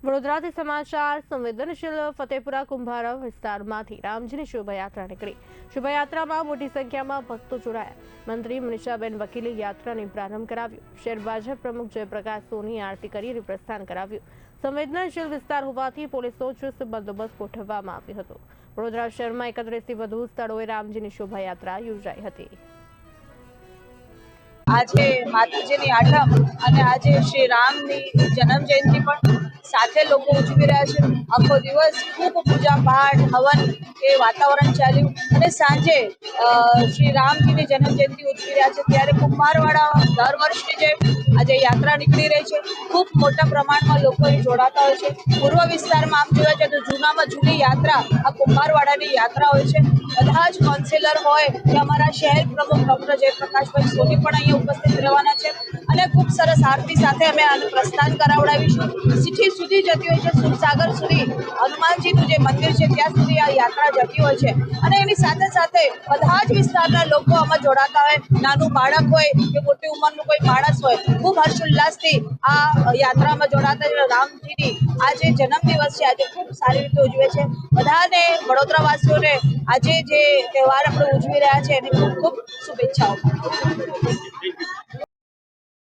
વડોદરાથી સમાચાર સંવેદનશીલ ફતેપુરા કુંભારા વિસ્તારમાંથી રામજીની શોભાયાત્રા નીકળી। શોભાયાત્રામાં મોટી સંખ્યામાં ભક્તો જોડાયા। મંત્રી મનીષાબેન વકીલે યાત્રાને પ્રારંભ કરાવ્યો। શહેર ભાજપ પ્રમુખ જયપ્રકાશ સોની આરતી કરી પ્રસ્થાન કરાવ્યું। સંવેદનશીલ વિસ્તાર હોવાથી પોલીસનો ચુસ્ત બંદોબસ્ત ગોઠવવામાં આવ્યો હતો। વડોદરા શહેરમાં 31થી વધુ સ્થળોએ રામજીની શોભાયાત્રા યોજાઈ હતી। આજે માતાજીની આઠમ અને આજે શ્રી રામની જન્મ જયંતિ પણ સાથે લોકો ઉજવી રહ્યા છે। આખો દિવસ ખૂબ પૂજા પાઠ હવન એ વાતાવરણ ચાલ્યું અને સાંજે શ્રી રામજીની જન્મ જયંતિ ઉજવી રહ્યા છે ત્યારે કુંભારવાડા દર વર્ષની જેમ આજે યાત્રા નીકળી રહી છે। ખૂબ મોટા પ્રમાણમાં લોકો જોડાતા હોય છે। પૂર્વ વિસ્તારમાં આમ જોવા જાય તો જૂનામાં જૂની યાત્રા આ કુંભારવાડાની યાત્રા હોય છે। બધા જ કાઉન્સિલર હોય કે અમારા શહેર પ્રમુખ ડોક્ટર જયપ્રકાશભાઈ સોની પણ અહીંયા ઉપસ્થિત રહેવાના છે અને ખૂબ સરસ આરતી સાથે અમે આનું પ્રસ્થાન કરાવડાવીશું। સિટી સુધી જતી હોય છે, સુરસાગર સુધી હનુમાનજીનું જે મંદિર છે ત્યાં સુધી આ યાત્રા જતી હોય છે અને એની સાથે સાથે બધા જ વિસ્તારના લોકો આમાં જોડાતા હોય, નાનું બાળક હોય કે મોટી ઉંમરનું કોઈ માણસ હોય, ખૂબ હર્ષોલ્લાસથી આ યાત્રામાં જોડાતા હોય। રામજીની આ જે જન્મદિવસ છે આજે ખૂબ સારી રીતે ઉજવે છે। બધાને વડોદરાવાસીઓને આજે જે તહેવાર આપણે ઉજવી રહ્યા છે એની ખૂબ ખૂબ શુભેચ્છાઓ।